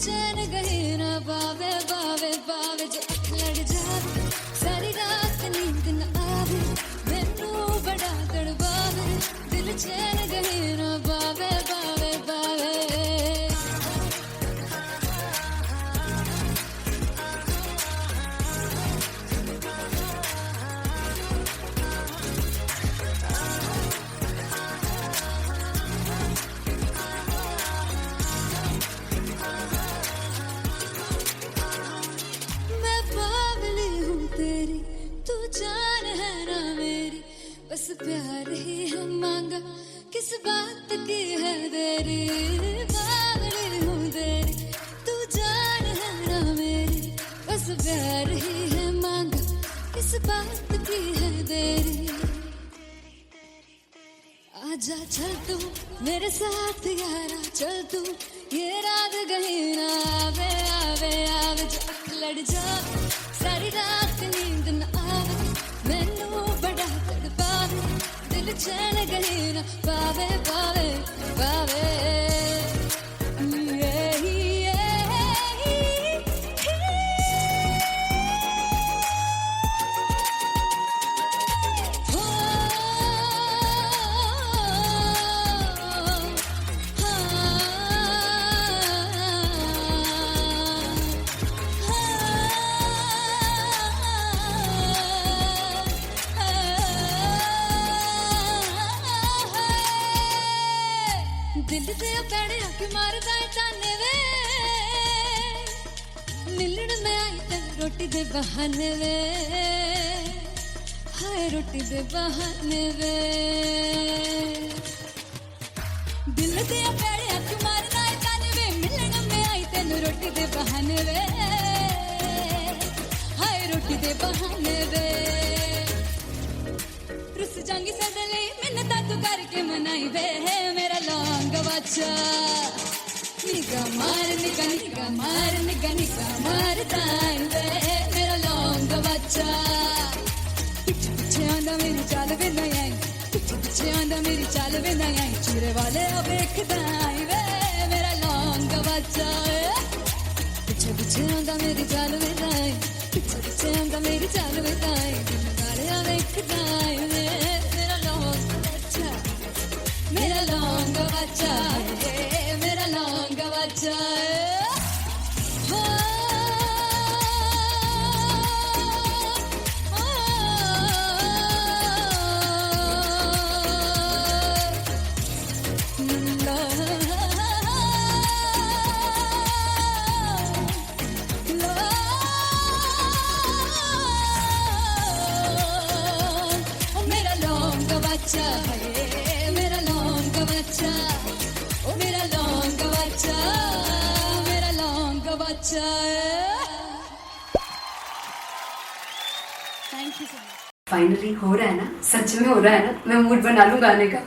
चैन गए ना बावे बावे बावे जो अख लड़ जावे सारी रात नींद न आवे मैनू बड़ा तड़पावे दिल चैन गए ना बावे बावे बावे जान है ना मेरी बस प्यार ही है मांगा किस बात की है देरी बावली हूँ तेरी तू जान है ना मेरी बस प्यार ही है मांगा किस बात की है देरी आजा चल तू मेरे साथ यारा चल तू ये रात गई ना आवे आवे आवे जो अख लड़ जावे सारी रात नींद न आवे मैनू बड़ा तड़पावे दिल चैन गई ना पावे पावे पावे दिल दे पैड़े आके मारदा है ताने वे मिलन में आई तेन रोटी दे बहाने वे हाय रोटी दे बहाने वे दिल दे पैड़े आके मारदा है ताने वे मिलन में आई तेन रोटी दे बहाने वे हाय रोटी दे बहाने वे रुस जांगी सदले मिन्नता तू करके मनाई वे मेरा लौंग बच्चा निगा मार निगा निगा मार निगा निगा मार ताई वे मेरा लौंग बच्चा पीछे पीछे आंदा मेरी चाल वे नहीं आई पीछे पीछे आंदा मेरी चाल वे नहीं आई चूरे वाले अब देखदा आई वे मेरा लौंग बच्चा पीछे पीछे आंदा मेरी चाल वे नहीं आई पीछे पीछे आंदा मेरी चाल वे नहीं आई दिल वाले अब देखदा आई वे मेरा लौंग बच्चा मेरा लौंग बच्चा मेरा लौंग बच्चा मेरा लौंग बच्चा मेरा लौंग बच्चा ओ मेरा लौंग बच्चा मेरा लौंग बच्चा thank you so much finally हो रहा है ना सच में हो रहा है ना मैं मूड बना लूं गाने का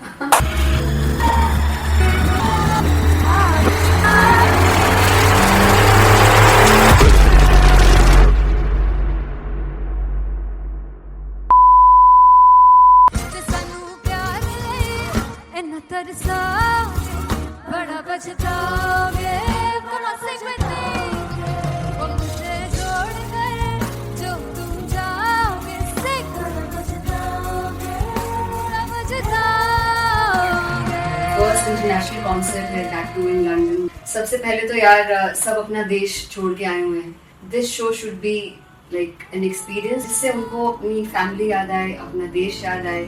तरसा बड़ा पछताओगे मुनासिब नहीं वो मुझे छोड़ गए जो तुम जाओगे से पछताओगे फर्स्ट इंटरनेशनल कॉन्सर्ट है दैट टू इन लंदन सबसे पहले तो यार सब अपना देश छोड़ के आए हुए हैं this show should be like an experience जिससे उनको अपनी फैमिली याद आए अपना देश याद आए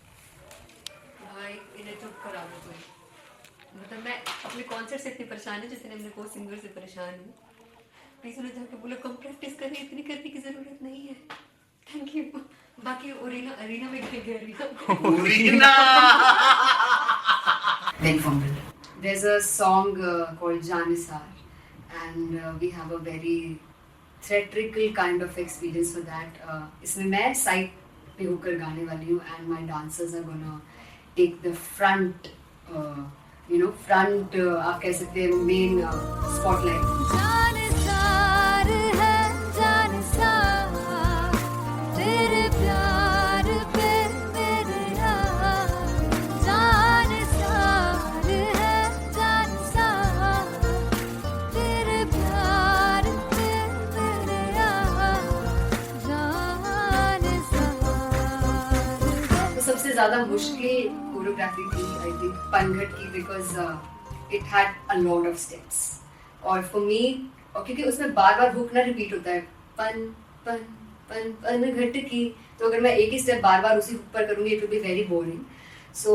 भाई इन्हें चुप करा दो कोई मतलब मैं अपने कॉन्सर्ट से इतनी परेशान हूँ जितने अपने को सिंगर से परेशान हूँ प्लीज उन्हें जाके बोलो कम प्रैक्टिस करनी इतनी करने की जरूरत नहीं है थैंक यू बाकी अरीना में गए arena Very fumble. There's a song called Janisar and we have a very theatrical kind of experience for that. इसमें मैं साइड पे होकर गाने वाली हूँ and my dancers are gonna take the front front आप कह सकते हैं मेन स्पॉटलाइट। जानसार है जानसार तेरे प्यार पे मेरे यार, जानसार है जानसार तेरे प्यार पे मेरे यार, जानसार है। तो सबसे ज्यादा मुश्किल कोरियोग्राफी थी आई थिंक पनघट की, because it had a lot of steps. और फॉर मी, और क्योंकि उसमें बार बार हुक ना रिपीट होता है, पन पन पन पनघट की, तो अगर मैं एक ही स्टेप बार बार उसी हुक पर करूंगी it will be very boring. So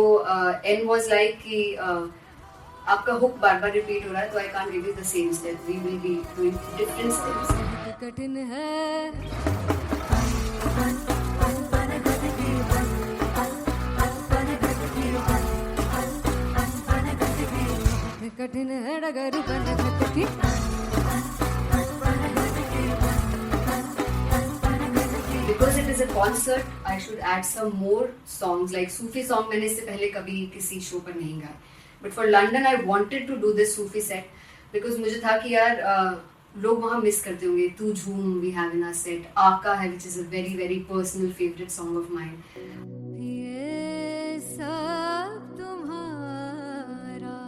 an was like कि आपका हुक बार बार रिपीट हो रहा है, तो I can't give you the same step, we will be doing different steps. कठिन है कठिन है डगर पनघट की। Because it is a concert, I should add some more songs like Sufi song. मैंने इससे पहले कभी किसी शो पर नहीं गाए, but for London I wanted to do this Sufi set because मुझे था कि यार लोग वहाँ मिस करते होंगे। तू झूम we have in our set, आका है which is a very very personal favorite song of mine. ये सब तुम्हारा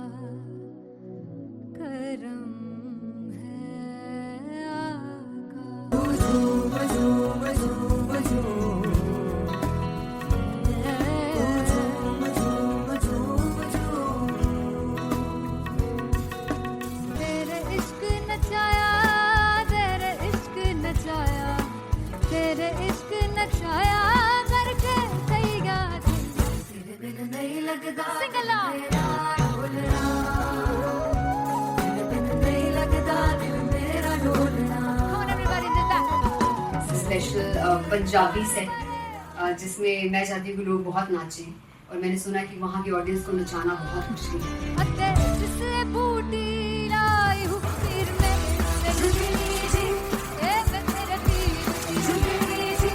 करम है आका। तेरे इश्क नचाया तेरे इश्क नचाया तेरे इश्क नचाया करके सैया तेरे बिन नहीं लगता सिंगला तेरे बिन नहीं लगता दिल मेरा ढोलना। Come on everybody do that. Special Punjabi set जिसमें मैं चाहती हूँ कि लोग बहुत नाचें, और मैंने सुना कि वहाँ की ऑडियंस को नचाना बहुत मुश्किल है। अते जिससे बूटी लाई हूँ सिर में से झुकनी जी ए मैं तेरे तीर झुकनी जी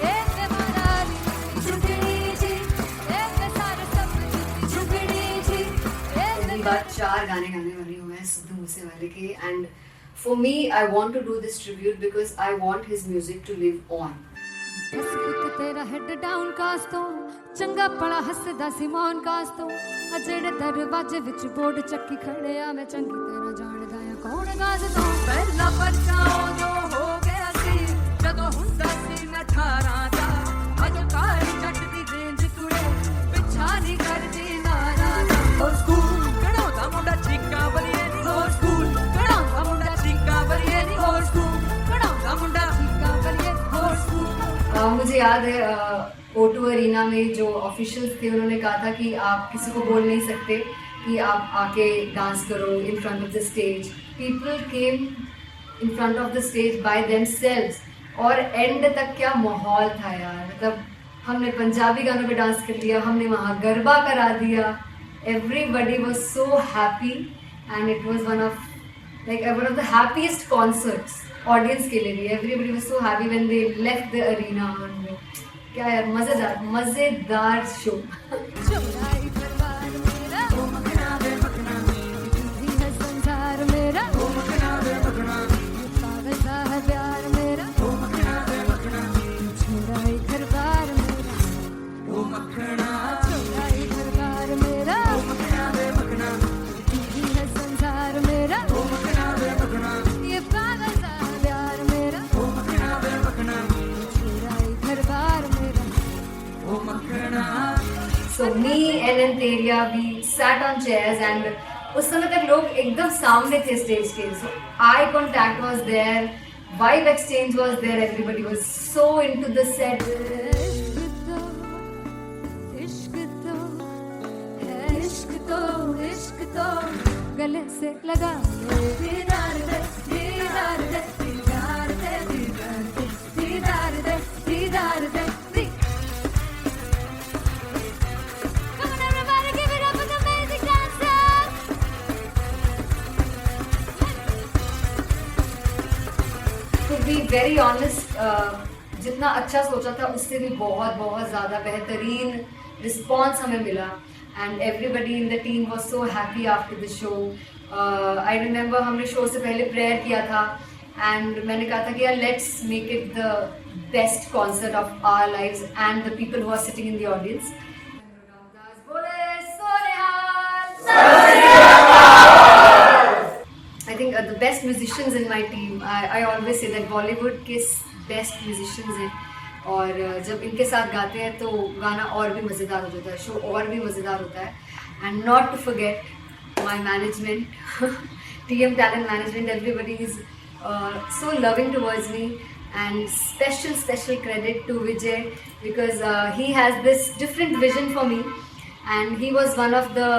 ए मैं मनाली झुकनी जी ए मैं सारे सब झुकनी जी ए पहली बार 4 गाने गाने वाली हूँ मैं सिद्धू मूसेवाले के, and for me I want to do this tribute because I want his music to live on. बस पुत तेरा हेड डाउन कास तो चंगा पड़ा हसदा सिमोन कास तो अजड़े दरवाजे विच बोर्ड चक्की खड़े आ मैं चंगी तेरा जानदा आ कौन गाज तो पहला बचाओ जो हो गया सी जदों हुंदा सी मैं 18 दा अजो काली जट दी रेंज कुड़े पिछा नहीं करदी नारा दा। हो स्कूल कढ़ाउंदा मुंडा चीका बलिए नी, हो स्कूल कढ़ाउंदा मुंडा चीका बलिए नी, हो स्कूल कढ़ाउंदा मुंडा चीका बलिए हो स्कूल। मुझे याद है O2 अरीना में जो ऑफिशियल्स थे उन्होंने कहा था कि आप किसी को बोल नहीं सकते कि आप आके डांस करो in front of the stage. People came in front of the stage by themselves, और एंड तक क्या माहौल था यार, मतलब हमने पंजाबी गानों पे डांस कर लिया, हमने वहाँ गरबा करा दिया, everybody was so happy and it was one of the happiest concerts audience के लिए भी। Everybody was so happy when they left the arena. क्या यार मजेदार शो। चौराई परिवार मेरा ओ मखना वे मखना ही है संसार मेरा ओ मखना वे मखना पागल सा है प्यार मेरा ओ मखना वे मखना चौराई परिवार मेरा ओ मखना चौराई परिवार मेरा ओ मखना वे मखना ही है संसार मेरा ओ मखना वे मखना ये पागल सा है प्यार मेरा ओ मखना वे मखना चौराई परिवार मेरा। ओ मखना। So me and Anteria, we sat on chairs and उस समय तक लोग एकदम सामने थे स्टेज के, so eye contact was there, vibe exchange was there, everybody was so into the set. इश्क तो गले से लगा दीदार दे दीदार दे दीदार दे दीदार दे दीदार दे दीदार दे। Come on everybody, give it up for the amazing dancers. To be very honest, जितना अच्छा सोचा था उससे भी बहुत बहुत ज़्यादा बेहतरीन रिस्पॉन्स हमें मिला, and everybody in the team was so happy after the show. I remember हमने शो से पहले प्रेयर किया था and मैंने कहा था कि यार let's make it the best concert of our lives and the people who are sitting in the audience. I think the best musicians in my team, I always say that Bollywood के best musicians हैं और जब इनके साथ गाते हैं तो गाना और भी मज़ेदार हो जाता है, शो और भी मज़ेदार होता है. And not to forget my management, TM Talent Management, everybody is so loving towards me, and special credit to Vijay because he has this different vision for me, and he was one of the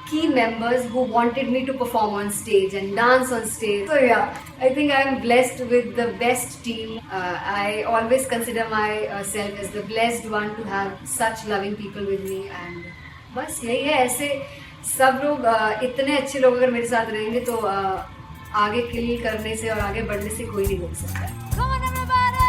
key members who wanted me to perform on stage and dance on stage. So yeah, I think I am blessed with the best team. I always consider myself as the blessed one to have such loving people with me, and बस यही है. ऐसे सब लोग इतने अच्छे लोग अगर मेरे साथ रहेंगे तो आगे किल करने से और आगे बढ़ने से कोई नहीं रोक सकता है. Come on everybody!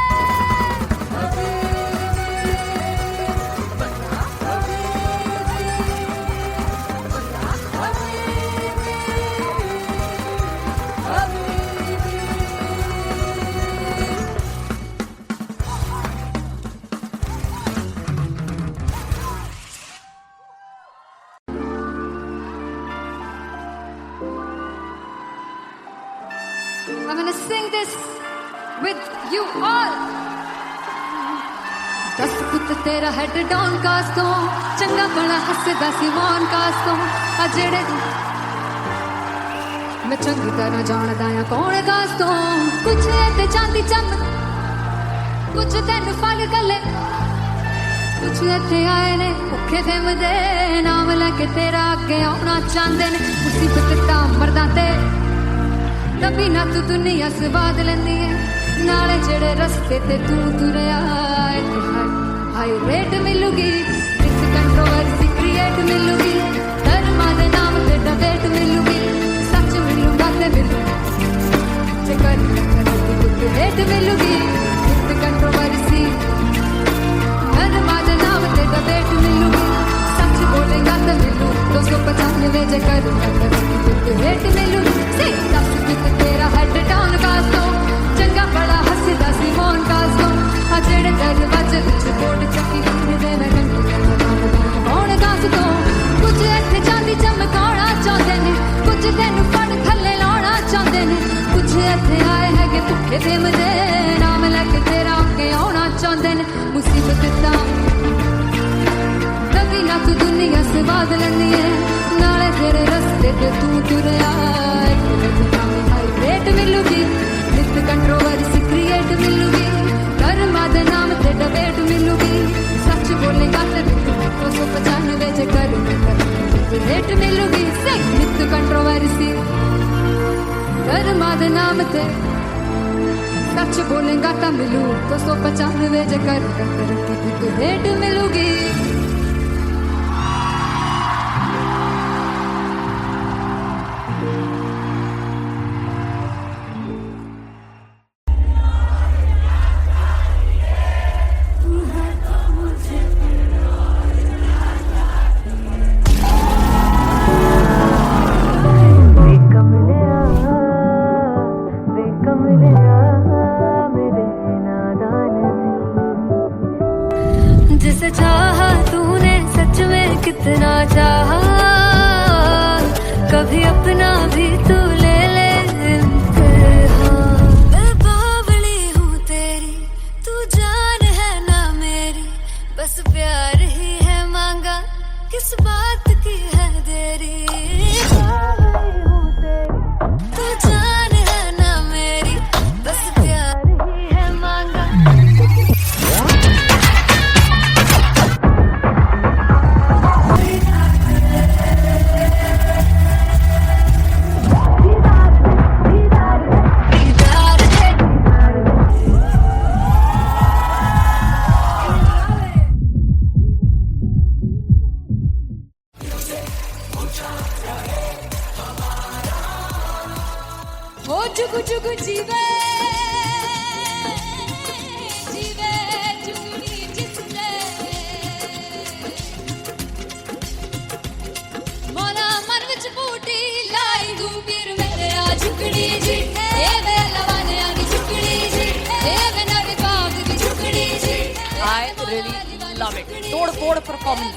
I'm gonna sing this with you all. दस पुत तेरा हेड डाउन कास तो चंगा बड़ा हसदा सी मान कास तो आ जेड़े मैं चंगी तरह जानदा आ कौन कास तो कुछ ते चांदी चम कुछ तेन फल गले कुछ इत्थे आए ने भुखे फिमदे नाम लेके तेरा अगे आउणा चाहंदे ने मुसीबत तां मरदा ते तभी ना तू दुनिया स्वाद लेंदी है नाले जेड़े रस्ते ते तू तुरया हाई रेट मिलूगी इस कंट्रोवर्सी क्रिएट मिलूगी धर्मा दे नाम ते डिबेट मिलूगी सच मिलूगा ते मिलू जे कर तू रेट मिलूगी इस कंट्रोवर्सी धर्मा दे नाम ते डिबेट मिलूगी सच बोलेगा ते मिलू 295 जे कर तू रेट मिलूगी से तेरा हेड डाउन कास तो चंगा बड़ा हसदा सी मौन कास तो आ जेड़े दरवाजे विच बोर्ड चक्की लिखदे मैं कौन कास तो कुछ इत्थे चांदी चमकाउणा चाहंदे ने कुछ तैनू फड़ थल्ले लाउणा चाहंदे ने कुछ इत्थे आए हैगे भुखे फिमदे नाम लेके तेरा अगे आउणा चाहंदे ने मुसीबत तां तभी ना तू दुनिया स्वाद लैंदी है नाले तेरे रस्ते ते तू तुरया रेट मिलूगी नित कंट्रोवर्सी क्रिएट मिलूगी कर्मा दे नाम ते डिबेट मिलूगी सच बोलेगा ते 295 जे कर रेट मिलूगी से नित कंट्रोवर्सी कर्मा दे नाम ते सच बोलेगा ता मिलू 295 जे कर रेट मिलूगी. जिसे चाहा तूने सच में कितना चाहा कभी अपना भी तू ले ले मैं बावली हूँ तेरी तू जान है ना मेरी बस प्यार ही है मांगा किस बात की है देरी बावली हूँ तेरी तू जान है ना मेरी बस प्यार ही है मांगा really love it. तोड़-फोड़ performance.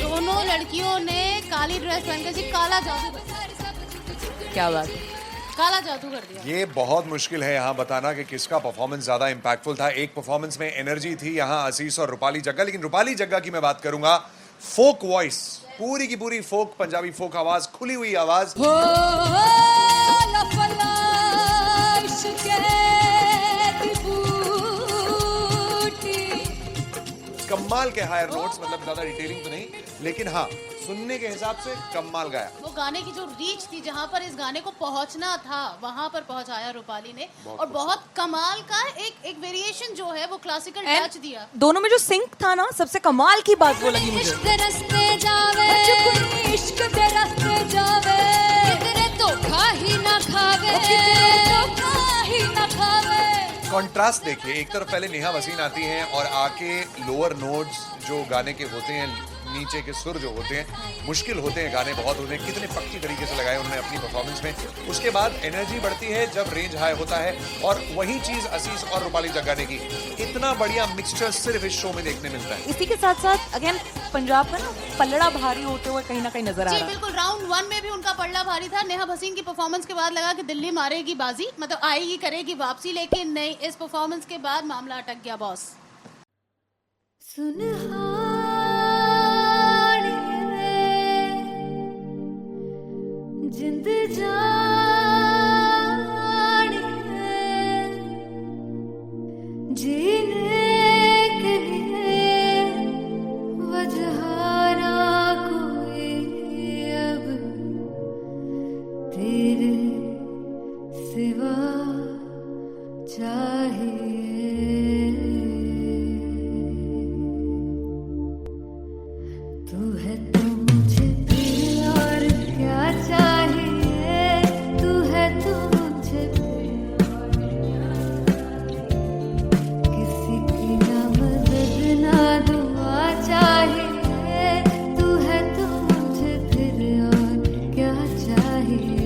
दोनों लड़कियों ने काली ड्रेस पहनकर जी काला जादू कर दिया। क्या बात है। काला जादू कर दिया। ये बहुत मुश्किल है यहाँ बताना कि किसका परफॉर्मेंस ज्यादा इंपैक्टफुल था। एक परफॉर्मेंस में एनर्जी थी यहाँ असीस और रूपाली जग्गा, लेकिन रूपाली जग्गा की मैं बात करूंगा, फोक वॉइस, पूरी की पूरी फोक, पंजाबी फोक आवाज, खुली हुई आवाज। कमाल के हायर नोट्स, मतलब ज्यादा डिटेलिंग तो नहीं, लेकिन हाँ सुनने के हिसाब से कमाल गाया। वो गाने की जो रीच थी, जहाँ पर इस गाने को पहुंचना था वहां पर पहुंचाया रूपाली ने, और बहुत कमाल का एक वेरिएशन जो है वो क्लासिकल टच दिया। दोनों में जो सिंक था ना, सबसे कमाल की बात वो लगी मुझे। इश्क दे रस्ते जावे, इश्क दे रस्ते जावे, कितने धोखा ही ना खावे, धोखा ही ना खावे। कॉन्ट्रास्ट देखिए, एक तरफ पहले नेहा वसीन आती हैं और आके लोअर नोट्स जो गाने के होते हैं, नीचे के सुर जो होते हैं, मुश्किल होते हैं गाने, बहुत होते हैं, कितने पक्की तरीके से लगाए उन्होंने अपनी परफॉर्मेंस में। उसके बाद एनर्जी बढ़ती है जब रेंज हाई होता है, और वही चीज असीस और रूपाली जग्गा ने की। इतना बढ़िया मिक्सचर सिर्फ इस शो में देखने मिलता है। इसी के साथ साथ अगेन पंजाब का ना पलड़ा भारी होते हुए कहीं ना कहीं नजर आ जी रहा है। बिल्कुल, राउंड 1 में भी उनका पलड़ा भारी था। नेहा भसीन की परफॉर्मेंस के बाद लगा कि दिल्ली मारेगी बाजी, मतलब आएगी, करेगी वापसी, लेकिन नहीं, इस परफॉर्मेंस के बाद मामला अटक गया बॉस। जिंद जानी है, जीने के लिए वजह ना कोई अब तेरे सिवा चाहिए। तू है तो मुझे फिर और क्या चाहिए, तू है तो मुझे फिर और किसी की ना मदद ना दुआ चाहिए, तू है तो मुझे फिर और क्या चाहिए।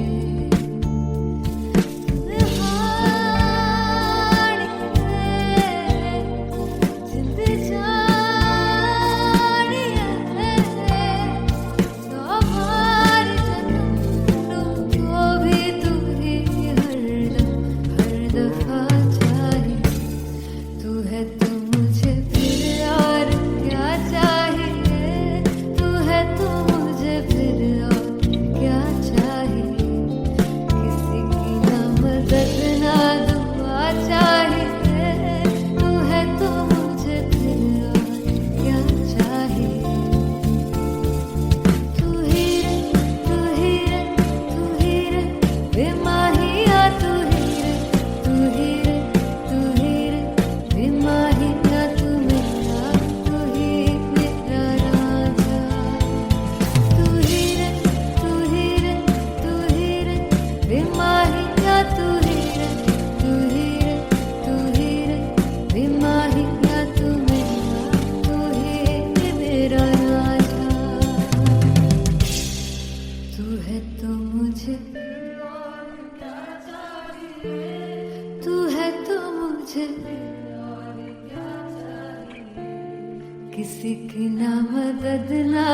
किसी की ना मदद ना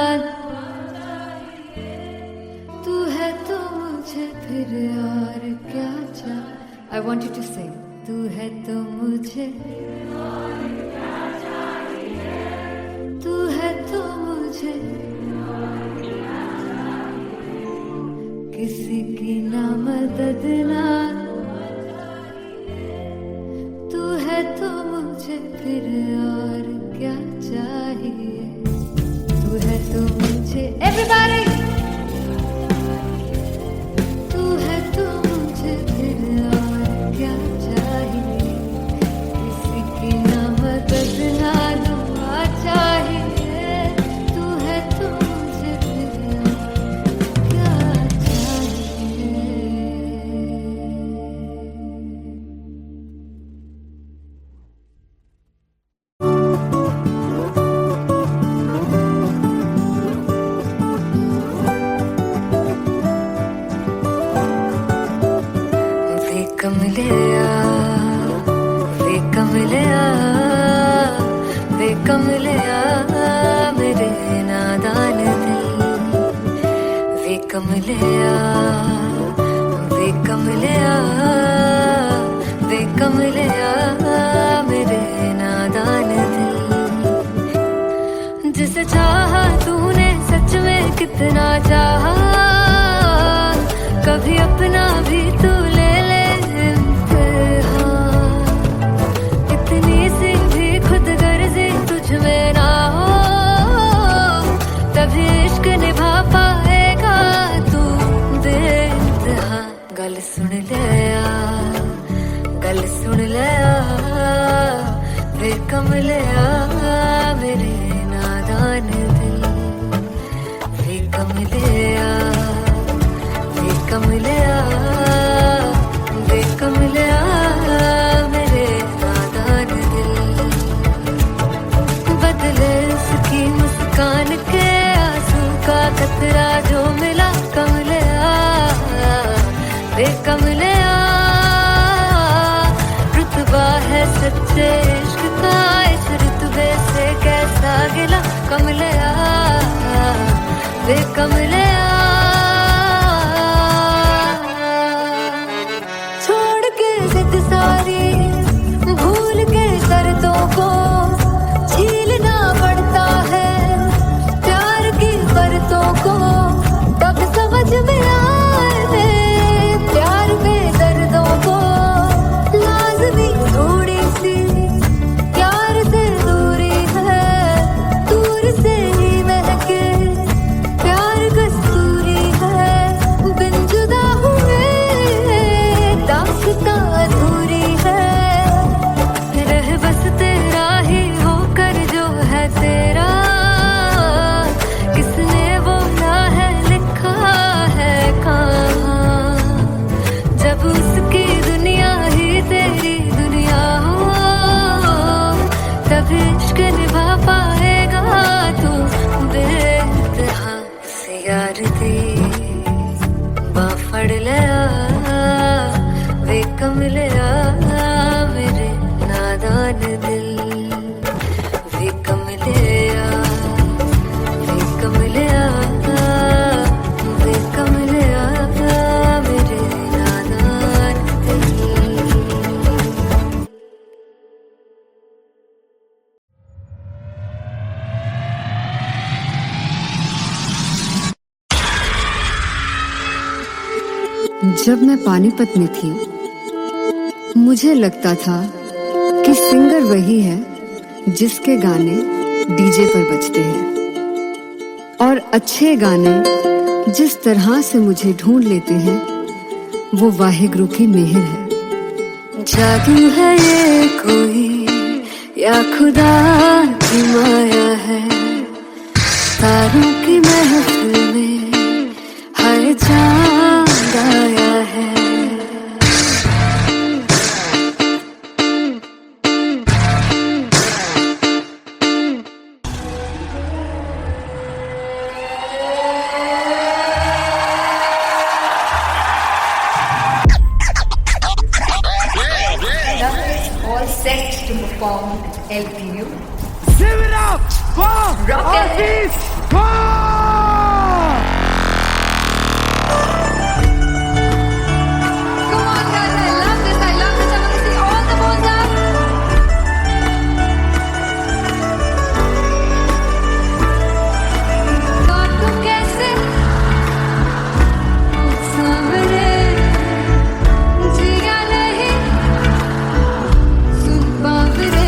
तू है तो मुझे फिर और क्या चाहिए। I want you to sing. तू है तो मुझे तू है तो मुझे किसी की ना मदद ना तू है तो मुझे फिर और क्या चाहिए। तू है तो मुझे everybody तू है तो मुझे फिर और क्या चाहिए। किसी की ना मदद ना दुआ चाहिए। तू है तो मुझे फिर और क्या चाहिए। कमलिया कमलिया वे कमलिया वे कमलिया मेरे नादान दिल, जिसे चाहा तूने सच में कितना चाहा, कभी अपना भी तू ले ले इम्तिहान, इतनी सी भी खुद गर्जी तुझ में ना हो, तभी इश्क निभा पाएगा तू बेइंतहा। गल सुन लिया गल सुन लिया वे कमलिया मेरे नादान दिल, वे कमलिया वे कमलिया वे कमलिया मेरे नादान दिल, बदले उसकी मुस्कान के आंसू का कतरा जो मिला कमलिया वे कमलिया, रुतबा है सच्चे इश्क का इस रुतबे से कैसा गिला कमलिया वे कमलिया। छोड़ के जिद सारी भूल के शर्तों को झीलना पड़ता है प्यार की बरतों को, तब समझ में आए प्यार में दर्दों को, लाज़मी थोड़ी सी प्यार से दूरी है, दूर से ही महके प्यार कस्तूरी है, बिन जुदा हुए दास्तां अधूरी है, रह बस तेरा ही होकर जो है तेरा, किसने बोला है लिखा है कहाँ, जब उसकी दुनिया ही तेरी दुनिया हो, तब इश्क निभा पाएगा तू बेइंतहा। से यार दी बांह फड़ लिया वे कमलिया मेरे नादान दिल, वे कमलिया वे कमलिया वे कमलिया मेरे नादान दिल। जब मैं पानीपत में थी मुझे लगता था कि सिंगर वही है जिसके गाने डीजे पर बजते हैं, और अच्छे गाने जिस तरह से मुझे ढूंढ लेते हैं वो वाहिगुरु की मेहर है। जादू है ये कोई या खुदा की माया है, तारों की महफिल में हर चांद आया है। All set to perform LPU. Give it up for Artist Bob! Come on guys, I love this, I want to see all the balls up. God को कैसे सामने जिया नहीं सुन पावरे,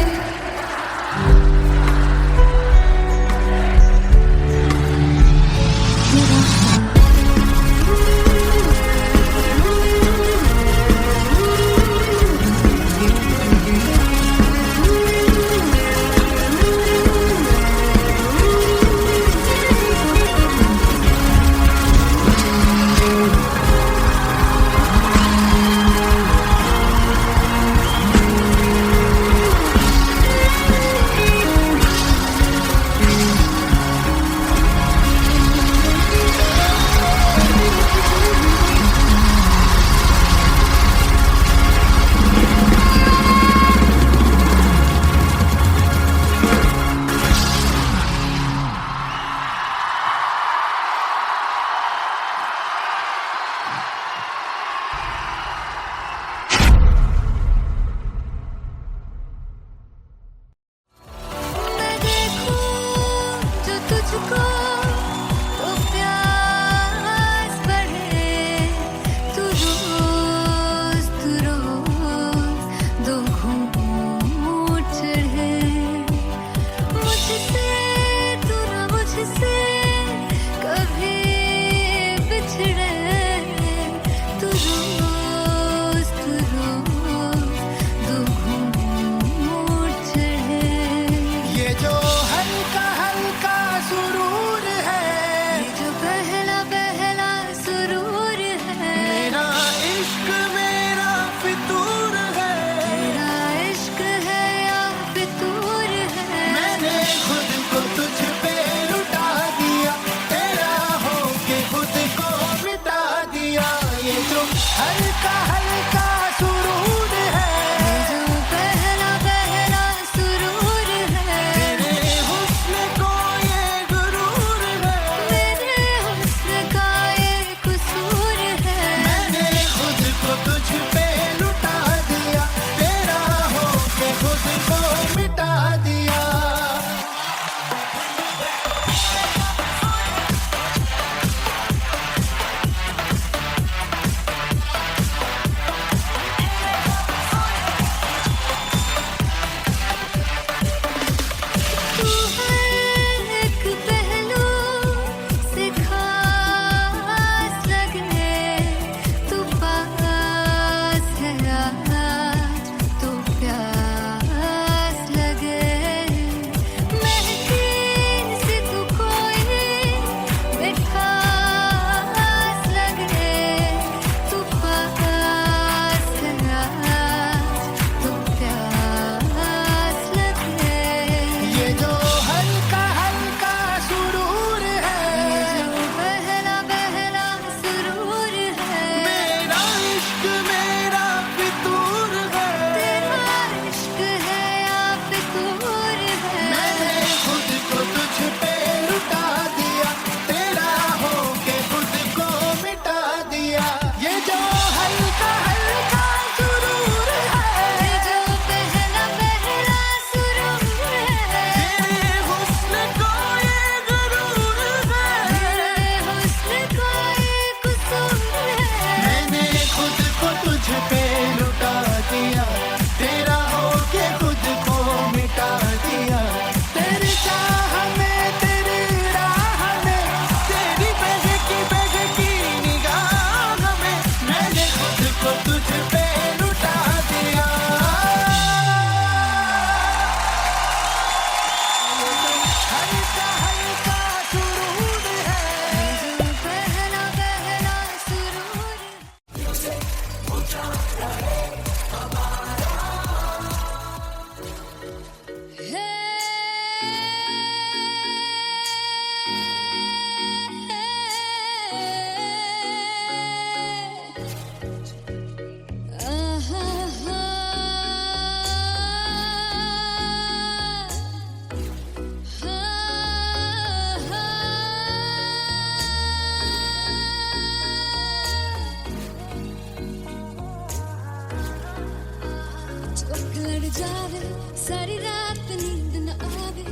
लड़ जावे सारी रात नींद न आवे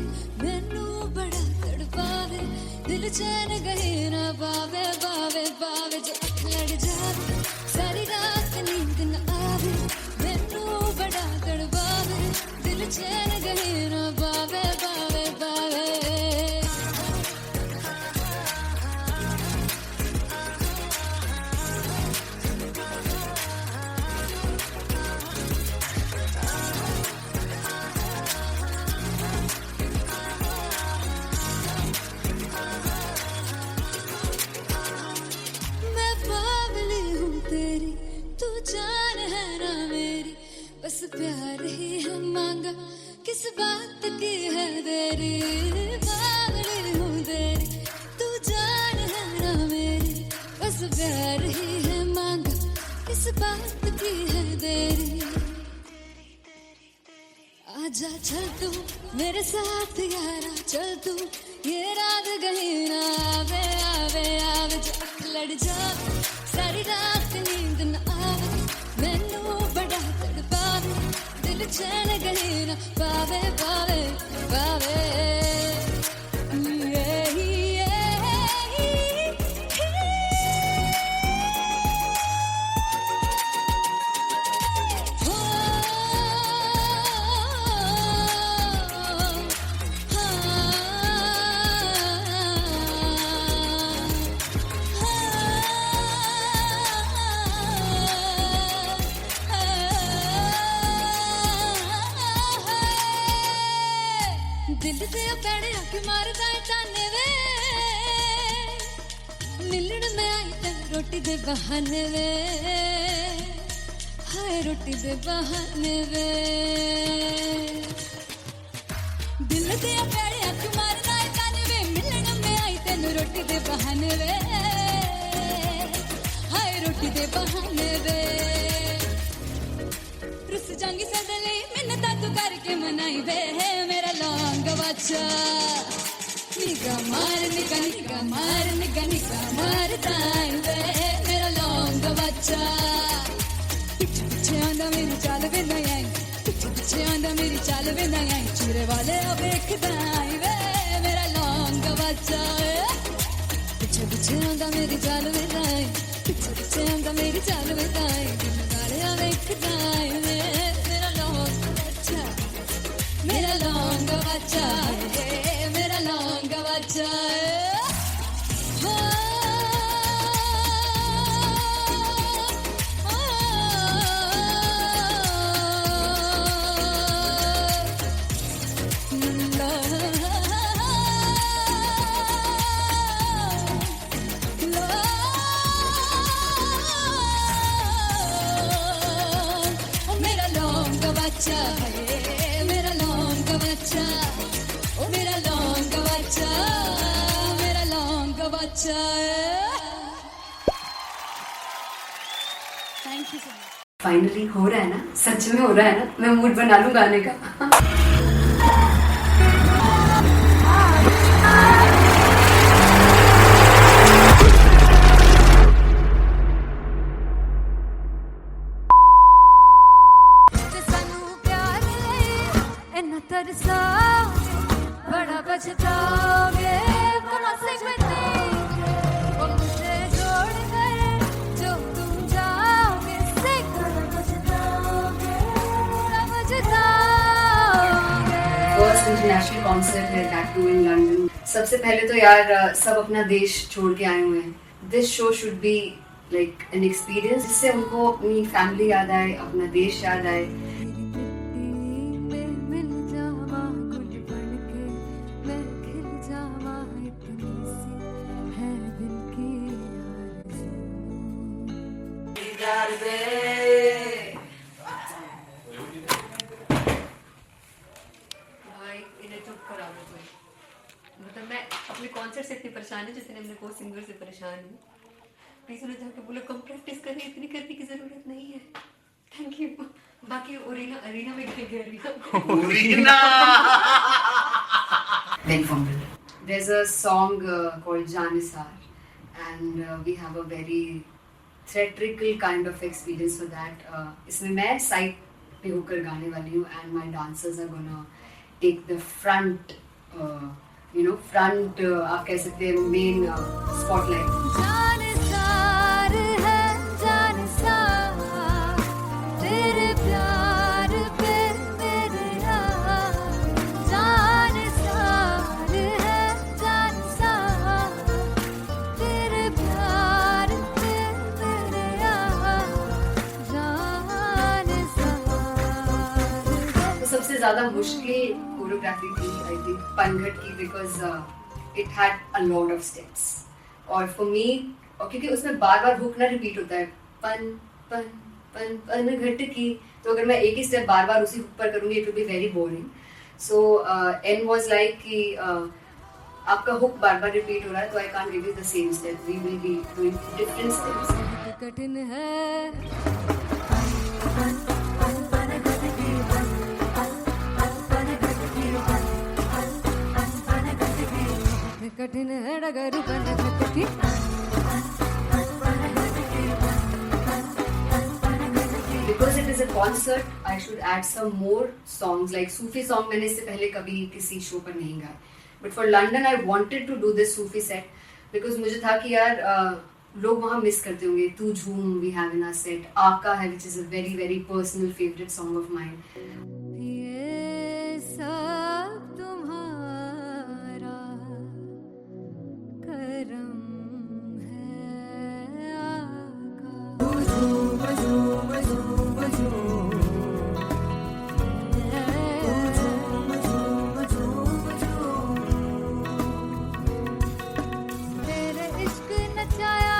मैनू बड़ा तड़पावे दिल चैन गहे ना पावे पावे पावे जो अख लड़ जावे सारी रात नींद न आवे मैनू बड़ा तड़पावे दिल चैन गहे ना पावे पावे पावे मैं बावली हूँ तेरी तू जान है ना मेरी बस प्यार ही है मांगा किस बात की है देरी बावली हूँ तेरी तू जान है ना मेरी बस प्यार ही है मांगा किस बात की है देरी आजा चल तू मेरे साथ यारा चल तू ये रात गही ना आवे आवे आवे जो अख लड़ जावे सारी रात नींद न आवे मैनू बड़ा तड़पावे दिल चैन गही ना पावे पावे पावे दिल ते पैड़े आके मारदा है ताने वे मिलण में आई तेन रोटी दे बहाने वे हाय रोटी दे बहाने वे दिल ते पैड़े आके मारदा है ताने वे मिलण में आई तेन रोटी दे बहाने वे हाय रोटी दे बहाने वे रुस जांगी सदले मिन्नता तू करके मनाई वे मेरा लौंग बच्चा निगा मार ताई वे मेरा लौंग बच्चा पीछे पीछे आंदा मेरी चाल वे नहीं आई पीछे पीछे आंदा मेरी चाल वे नहीं आई चूरे वाले वेखदा आई वे मेरा लौंग बच्चा पीछे पीछे आंदा मेरी चाल वे नहीं आई पीछे पीछे आंदा मेरी चाल वे नहीं आई दिन वाले वेखदा आई वे मेरा लौंग बच्चा मेरा लौंग बच्चा मेरा लौंग बच्चा मेरा लौंग बच्चा मेरा लौंग बच्चा ओ मेरा लौंग बच्चा मेरा लौंग बच्चा thank you so much finally हो रहा है ना सच में हो रहा है ना मैं मूड बना लूं गाने का ते सानू प्यार ले इन्ना तरसाओगे बड़ा पछताओगे कहाँ से बचेंगे वो मुझे छोड़ कर जो तुम जाओगे से कहाँ पछताओगे बड़ा पछताओगे फर्स्ट इंटरनेशनल कॉन्सर्ट है टैटू इन लंदन सबसे पहले तो यार सब अपना देश छोड़ के आए हुए हैं this show should be like an experience जिससे उनको अपनी फैमिली याद आए अपना देश याद आए मिल जावा गुल बन के मैं खिल जावा इतनी सी है दिल की आरज़ू भाई इन्हें चुप करा दो कोई मतलब मैं अपने कॉन्सर्ट से इतनी परेशान हूँ जितने अपने को सिंगर से परेशान हूँ प्लीज उन्हें जाके बोलो कम प्रैक्टिस करें इतनी करने की जरूरत नहीं है थैंक यू बाकी अरीना में गए arena Then from there's a song called Janisar and we have a very theatrical kind of experience for that. इसमें मैं साइड पे होकर गाने वाली हूँ and my dancers are gonna take the front front आप कह सकते हैं मेन स्पॉटलाइट। जानसार है जानसार तेरे प्यार पे मेरे यार, जानसार है जानसार तेरे प्यार पे मेरे यार, जानसार है। तो सबसे ज्यादा मुश्किल कोरियोग्राफी थी आई थिंक पनघट की, because it had a lot of steps और फॉर मी, और क्योंकि उसमें बार बार हुक ना रिपीट होता है, पन पन पन पनघट की, तो अगर मैं एक ही स्टेप बार बार उसी हुक पर करूंगी it will be very boring. So an was like कि आपका हुक बार बार रिपीट हो रहा है तो I can't give you the same step, we will be doing different steps. कठिन है कठिन है डगर पनघट की, Because it is a concert, I should add some more songs like Sufi song. मैंने इससे पहले कभी किसी शो पर नहीं गाया, but for London I wanted to do this Sufi set because मुझे था कि यार लोग वहाँ मिस करते होंगे। तू झूम we have in our set, आका है which is a very very personal favorite song of mine. ये सब तुम्हारा करम है आका। तेरे इश्क नचाया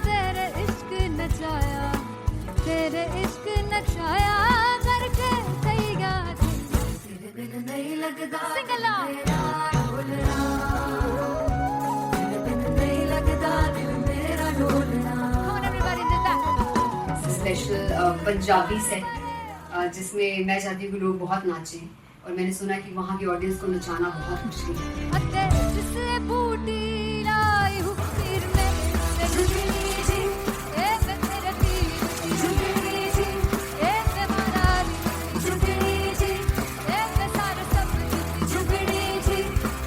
तेरे इश्क नचाया तेरे इश्क नचाया करके तैयार तेरे बिन नहीं लगता सिंगला तेरे बिन नहीं लगता दिल मेरा ढोलना। Come on everybody do that. Special Punjabi set जिसमें मैं चाहती हूँ कि लोग बहुत नाचें और मैंने सुना कि वहाँ की ऑडियंस को नचाना बहुत मुश्किल है। अते जिसले बूटी लाई हूँ फिर में ते झुकनी जी ए ते तेरे पीर झुकनी जी ए ते माराली झुकनी जी ए ते सारे सब झुकनी जी ए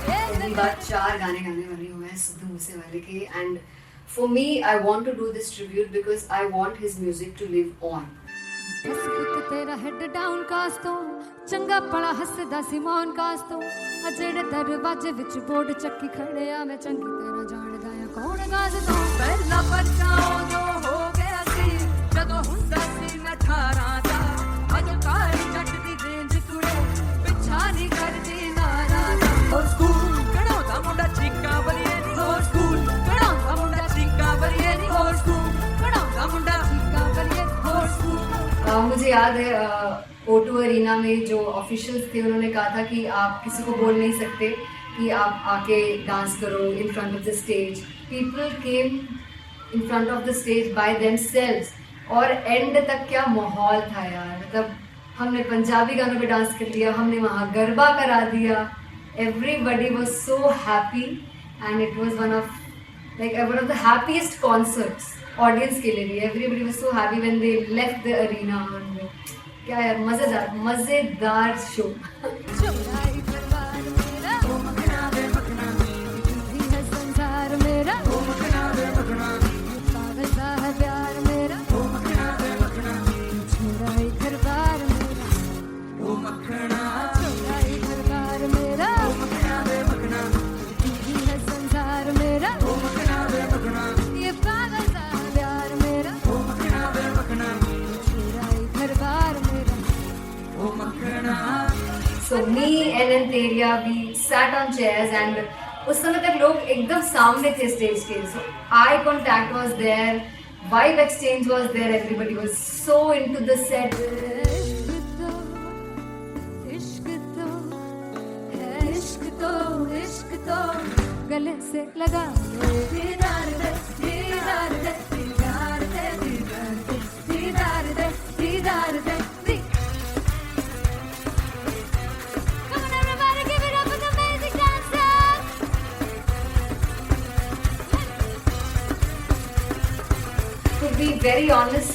पहली बार 4 गाने गाने वाली हूँ मैं सिद्धू मूसेवाले के, and for me I want to do this tribute because I want his music to live on. बस पुत तेरा हेड डाउन कास तो चंगा पड़ा हसदा सिमोन कास तो अजड़े दरवाजे विच बोर्ड चक्की खड़े आ मैं चंगी तरह जानदा आ कौन गाज तो ਪਹਿਲਾ ਬੱਚਾ ਉਦੋਂ ਹੋ ਗਿਆ ਸੀ ਜਦੋਂ ਹੁੰਦਾ ਸੀ ਮੈਂ 18 ਦਾ ਅਜੋ ਕਾਲੀ ਜੱਟ ਦੀ ਰੇਂਜ ਕੁੜੇ ਪਿੱਛਾ ਨਹੀਂ ਕਰਦੀ ਨਾਰਾ ਦਾ ਹੋਰ ਸਕੂਲ ਕਢਾਉਂਦਾ ਮੁੰਡਾ ਚੀਕਾਂ ਬਲੀਏ ਨਹੀਂ ਹੋਰ ਸਕੂਲ ਕਢਾਉਂਦਾ ਮੁੰਡਾ ਚੀਕਾਂ ਬਲੀਏ ਨਹੀਂ ਹੋਰ ਸਕੂਲ ਕਢਾਉਂਦਾ ਮੁੰਡਾ ਚੀਕਾਂ ਬਲੀਏ ਹੋਰ ਸਕੂਲ। मुझे याद है O2 अरीना में जो ऑफिशियल्स थे उन्होंने कहा था कि आप किसी को बोल नहीं सकते कि आप आके डांस करो in front of the stage. People came in front of the stage by themselves और एंड तक क्या माहौल था यार, मतलब हमने पंजाबी गानों पे डांस कर लिया, हमने वहाँ गरबा करा दिया, everybody was so happy and it was one of the happiest concerts audience के लिए भी। Everybody was so happy when they left the arena. क्या यार मजेदार शो। चौराई परिवार मेरा ओ मखना वे मखना ही है संसार मेरा ओ मखना वे मखना पागल सा है प्यार मेरा ओ मखना वे मखना चौराई परिवार मेरा ओ मखना चौराई परिवार मेरा ओ मखना वे मखना ही है संसार मेरा ओ मखना वे मखना ये पागल सा है प्यार मेरा ओ मखना वे मखना चौराई परिवार मेरा। So me and Anteria, we sat on chairs and उस समय तक लोग एकदम सामने थे स्टेज के, so eye contact was there, vibe exchange was there, everybody was so into the set. इश्क तो गले से लगा दीदार दे दीदार दे दीदार दे दीदार दे दीदार दे। Come on everybody, give it up for the amazing dancers. To be very honest,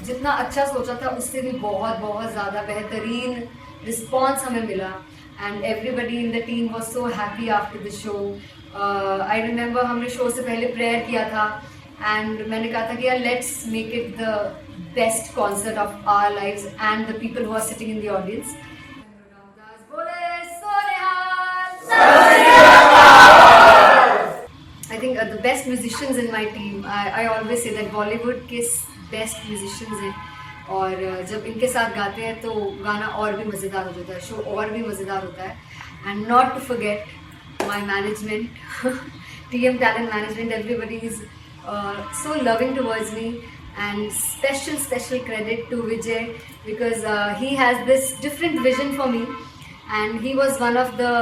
जितना अच्छा सोचा था उससे भी बहुत बहुत ज़्यादा बेहतरीन रिस्पॉन्स हमें मिला and everybody in the team was so happy after the show. I remember हमने शो से पहले प्रेयर किया था एंड मैंने कहा था कि यार let's make it the best concert of our lives and the people who are sitting in the audience. I think the best musicians in my team, I always say that Bollywood के best musicians हैं और जब इनके साथ गाते हैं तो गाना और भी मज़ेदार हो जाता है, शो और भी मज़ेदार होता है. And not to forget my management, TM Talent Management, everybody is so loving towards me and special credit to Vijay because he has this different vision for me and he was one of the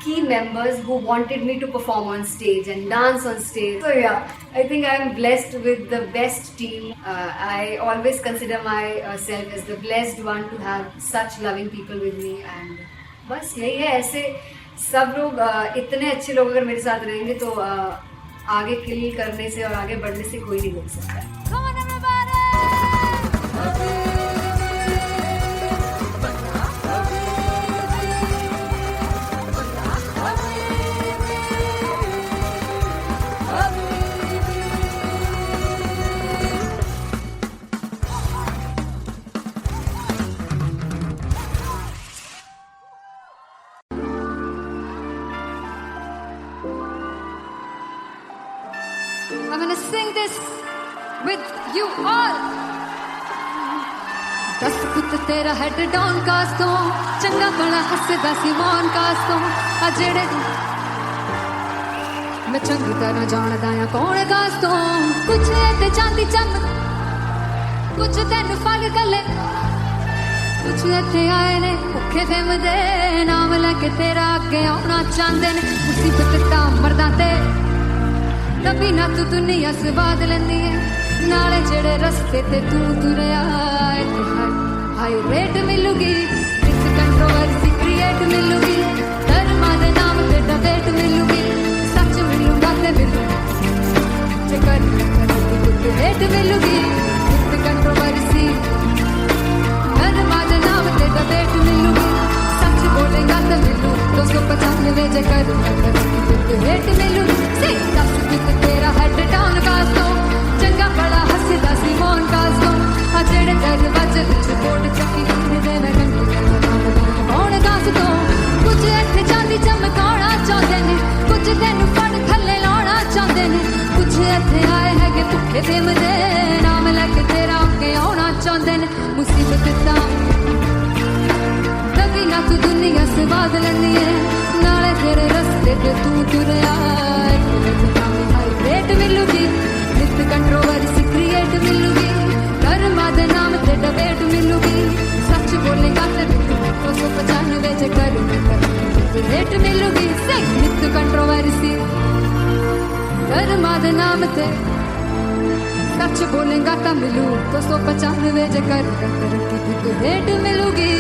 key members who wanted me to perform on stage and dance on stage. So yeah, I think I am blessed with the best team. I always consider myself as the blessed one to have such loving people with me and बस यही है. ऐसे सब लोग इतने अच्छे लोग अगर मेरे साथ रहेंगे तो आगे किल करने से और आगे बढ़ने से कोई नहीं रोक सकता. I'm gonna sing this with you all. दस पुत तेरा हेड डाउन कास तो चंगा बड़ा हसदा सी मान कास तो आ जेड़े मैं चंगी तरह जानदा आ कौन कास तो कुछ ते चांदी चम कुछ तेन फल गले कुछ इत्थे आए ने भुखे फेम दे नाम लेके तेरा अगे आना चाहते ने मुसीबत दा मरदा ते तभी ना तू दुनिया स्वाद लेंदी है नाले जेड़े रस्ते ते तू तुरया हाई रेट मिलूगी इस कंट्रोवर्सी क्रिएट मिलूगी धर्मा दे नाम ते डिबेट मिलूगी सच मिलूगा ते मिलू जे कर रेट मिलूगी इस कंट्रोवर्सी धर्मा दे नाम ते डिबेट मिलूगी सच बोलेगा ते मिलू 295 जे कर रेट मिलूगी से दस तेरा हेड डाउन कास्तो चंगा बड़ा हसदा सी मोन कास्तो आ जेड़े दरवाजे विच कोट चक्की दे मैं कंटी कौन कास्तो कुछ इत्थे चांदी चमकाना चाहते ने कुछ तेन फड़ थल्ले लाना चाहते ने कुछ इत्थे आए हैगे भुखे फेम दे नाम लेके तेरा अगे आना चाहते ने मुसीबत दा तभी ना तू दुनिया स्वाद लेंदी है नाले तेरे रस्ते ते तू तुरया रेट मिलूगी नित कंट्रोवर्सी क्रिएट मिलूगी धर्मा दे नाम ते डिबेट मिलूगी सच बोलेगा ते 295 जे कर रेट मिलूगी से नित कंट्रोवर्सी धर्मा दे नाम ते सच बोलेगा ता मिलू 295 जे कर रेट मिलूगी.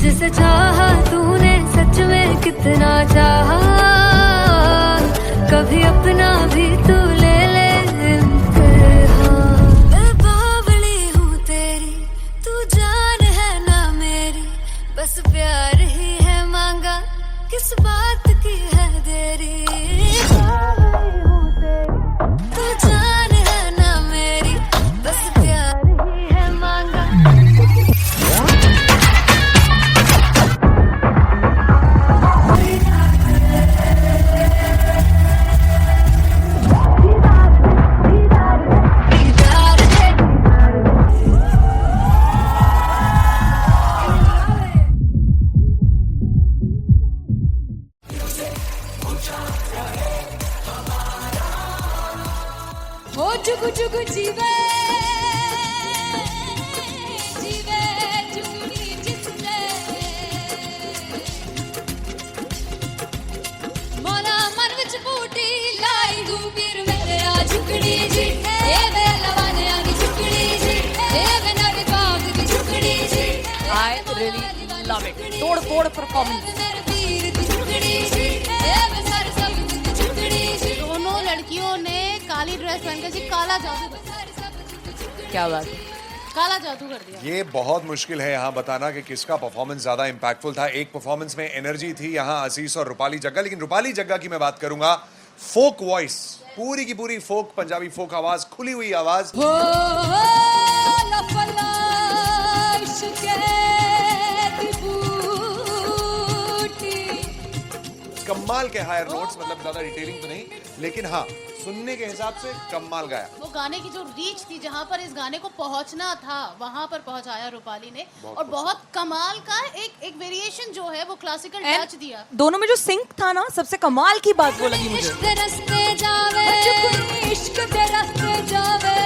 जिसे चाहा तूने सच में कितना चाहा कभी अपना भी तू ले ले मैं बावली हूँ तेरी तू जान है ना मेरी बस प्यार ही है मांगा किस बात की है देरी बावली हूँ तेरी तू जान है ना मेरी बस प्यार ही है मांगा आई रियली लव इट. तोड़ फोड़ परफॉर्मेंस. दोनों लड़कियों ने काली ड्रेस पहनकर जी काला जादू कर दिया. क्या बात है. काला जादू कर दिया. ये बहुत मुश्किल है यहाँ बताना कि किसका परफॉर्मेंस ज्यादा इंपैक्टफुल था. एक परफॉर्मेंस में एनर्जी थी यहाँ असीस और रूपाली जग्गा, लेकिन रूपाली जग्गा की मैं बात करूंगा. फोक वॉइस, पूरी की पूरी फोक, पंजाबी फोक आवाज, खुली हुई आवाज. कमाल के हायर नोट्स, मतलब ज्यादा डिटेलिंग तो नहीं, लेकिन हाँ सुनने के हिसाब से कमाल गाया. वो गाने की जो रीच थी, जहाँ पर इस गाने को पहुंचना था वहां पर पहुंचाया रूपाली ने. और बहुत कमाल का एक वेरिएशन जो है वो क्लासिकल टच दिया. दोनों में जो सिंक था ना, सबसे कमाल की बात वो लगी मुझे. इश्क दे रस्ते जावे, इश्क दे रस्ते जावे,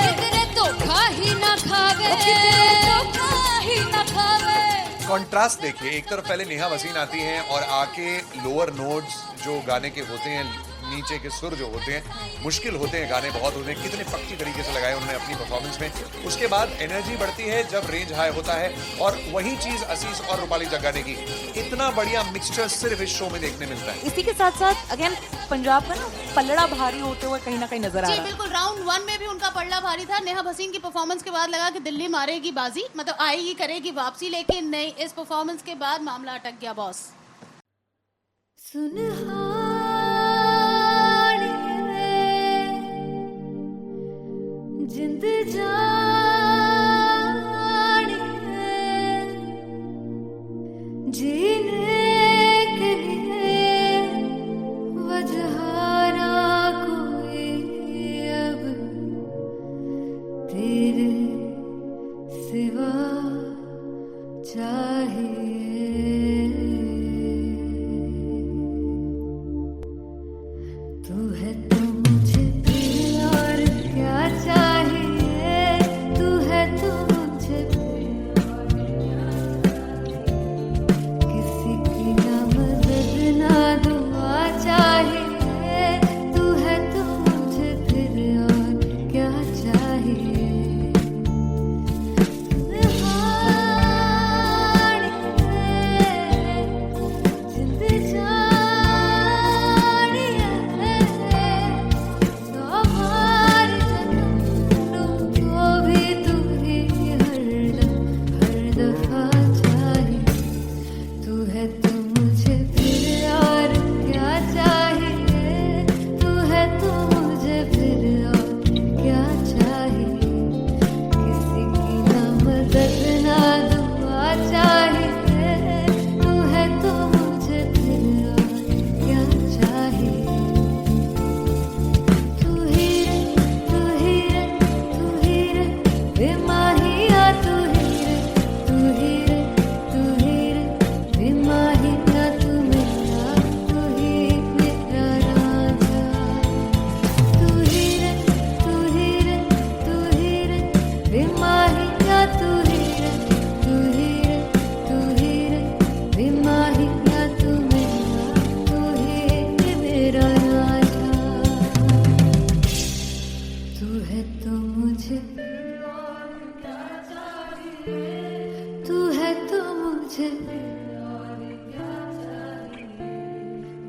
कितने धोखा ही ना खावे, कितने धोखा ही ना खावे. कॉन्ट्रास्ट देखिए, एक तरफ पहले नेहा वसीन आती हैं और आके लोअर नोट्स जो गाने के होते हैं, नीचे के सुर जो होते हैं, मुश्किल होते हैं, गाने बहुत होते हैं, कितने पक्की तरीके से लगाए उन्होंने अपनी परफॉर्मेंस में. उसके बाद एनर्जी बढ़ती है जब रेंज हाई होता है, और वही चीज असीस और रूपाली जग्गा ने की. इतना बढ़िया मिक्सचर सिर्फ इस शो में देखने मिलता है. इसी के साथ साथ अगेन पंजाब का ना पलड़ा भारी होते हुए कहीं ना कहीं नजर आ जी रहा है. बिल्कुल. राउंड 1 में भी उनका पलड़ा भारी था. नेहा भसीन की परफॉर्मेंस के बाद लगा कि दिल्ली मारेगी बाजी, मतलब आएगी, करेगी वापसी, लेकिन नहीं, इस परफॉर्मेंस के बाद मामला अटक गया बॉस. जिंद जानी है, जीने के लिए वजह ना कोई अब तेरे सिवा चाहिए. तू है तो मुझे फिर और क्या चाहिए, तू है तो मुझे फिर और क्या चाहिए. किसी की ना मदद ना दुआ चाहिए, तू है तो मुझे फिर और क्या चाहिए.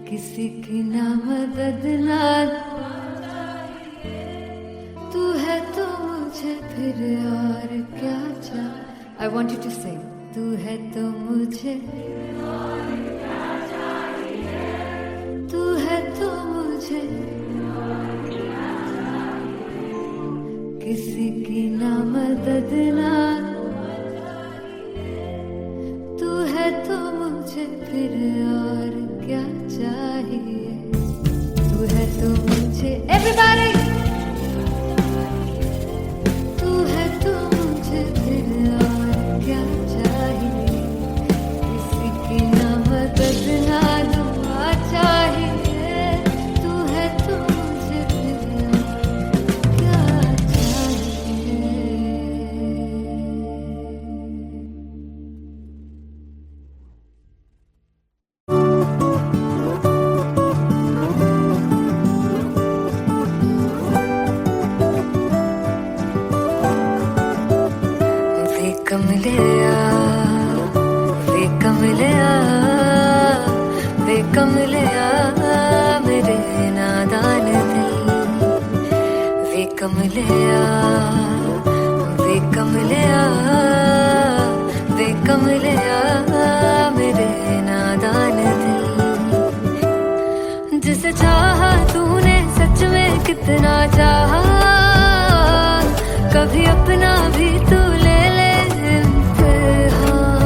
किसी की ना मदद ना तू है तो मुझे फिर और क्या चाहिए. I want you to sing. तू है तो मुझे तू है तो मुझे किसी की ना मदद ना तू है तो मुझे फिर और क्या चाहिए. तू है तो मुझे everybody तू है तो मुझे फिर और क्या चाहिए. किसी की ना मदद ना दुआ चाहिए. तू है तो मुझे फिर और क्या चाहिए. कमलिया वे कमलिया वे कमलिया मेरे नादान दिल जिसे चाहा तूने सच में कितना चाहा कभी अपना भी तू ले ले इम्तिहान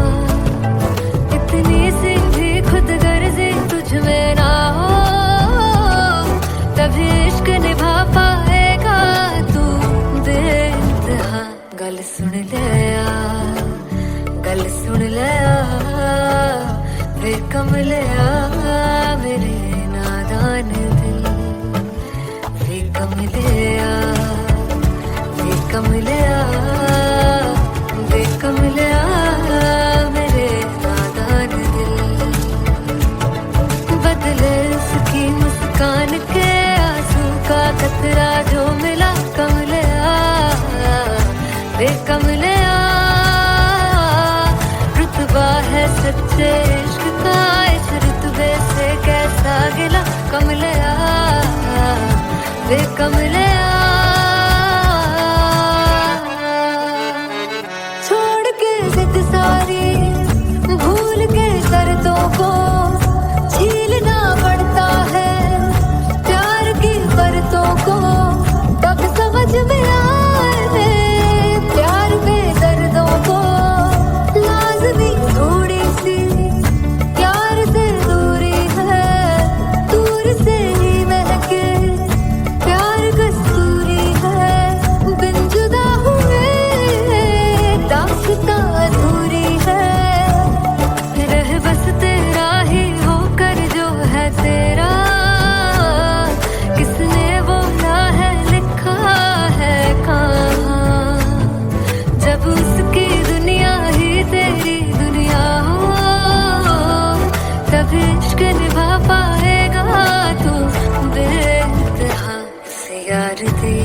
इतनी सी भी खुद गर्जी तुझ में ना हो तभी इश्क निभा पाएगा तू बेइंतहा गल सुन लिया वे कमलिया मेरे नादान दिल वे कमलिया वे कमलिया वे कमलिया मेरे नादान दिल बदले उसकी मुस्कान के आंसू का कतरा जो मिला कमलिया वे कमलिया रुतबा है सच्चे इश्क का इस रुतबे से कैसा गिला कमलिया वे कमलिया छोड़ के जिद सारी भूल के शर्तों को झीलना पड़ता है प्यार की परतों को तब समझ में आए प्यार में दर्दों को लाज़मी थोड़ी सी प्यार से दूरी है दूर से ही महके प्यार कस्तूरी है बिन जुदा हुए दास्तां अधूरी है रह बस तेरा ही होकर जो है तेरा किसने बोला है लिखा है कहाँ जब उसकी दुनिया ही तेरी दुनिया हो तब इश्क निभा पाएगा तू बेइंतहा से यार दी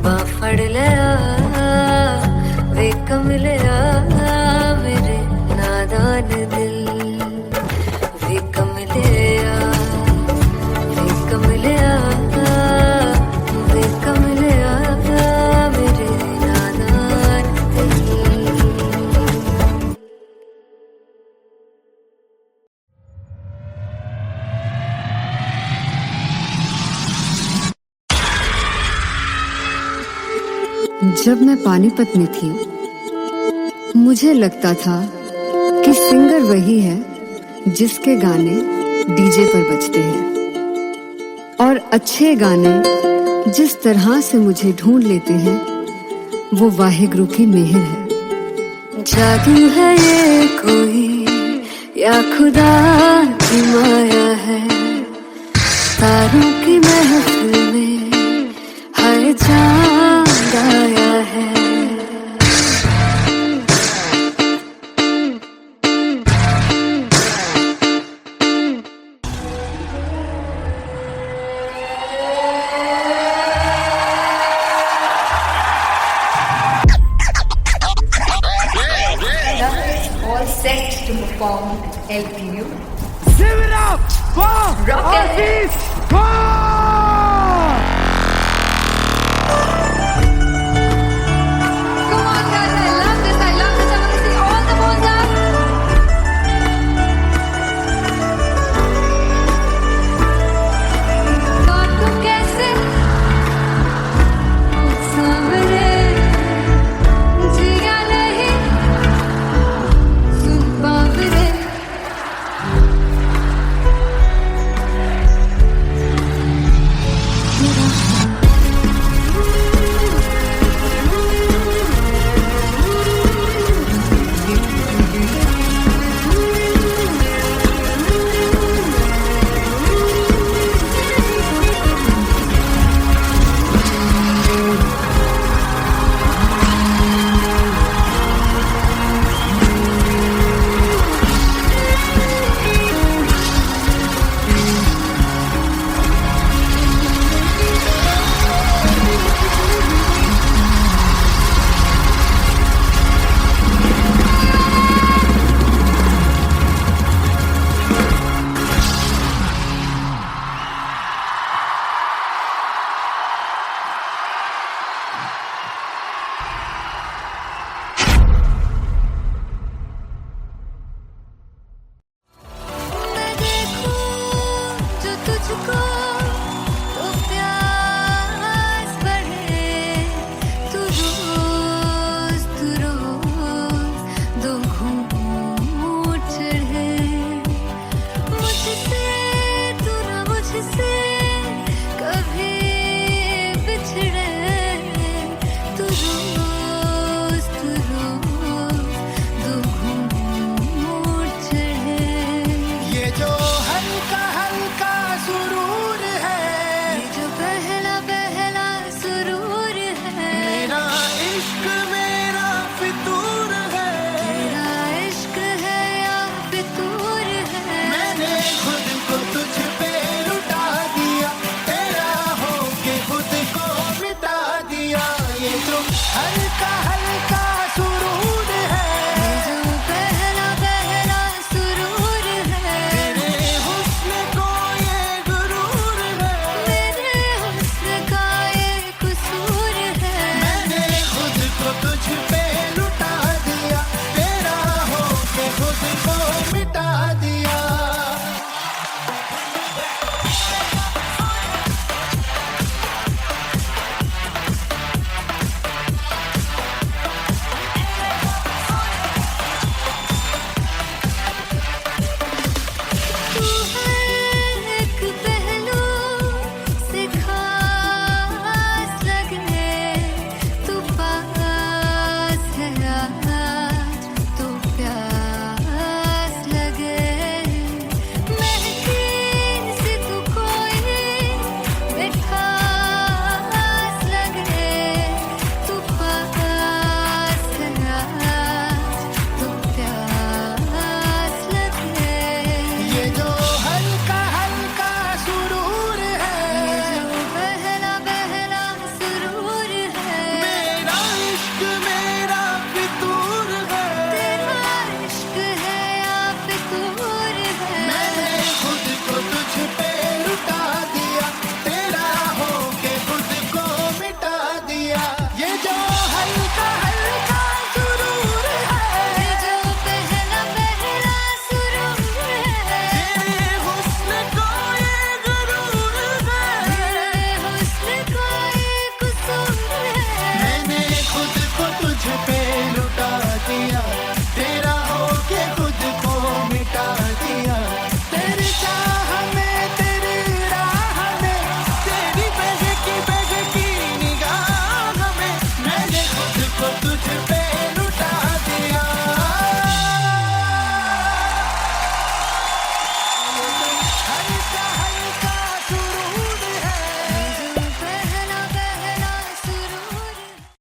बाफड़ लिया वे कमलिया मेरे नादान दिल वे कमलिया वे कमलिया वे कमलिया मेरे नादान दिल जब मैं पानीपत में थी मुझे लगता था कि सिंगर वही है जिसके गाने डीजे पर बजते हैं और अच्छे गाने जिस तरह से मुझे ढूंढ लेते हैं वो वाहिगुरु की मेहर है जादू है ये कोई या खुदा की माया है तारों की महफिल में हर चांद आया है All set to perform LPU. Sivrap for Rock and Aziz Khan!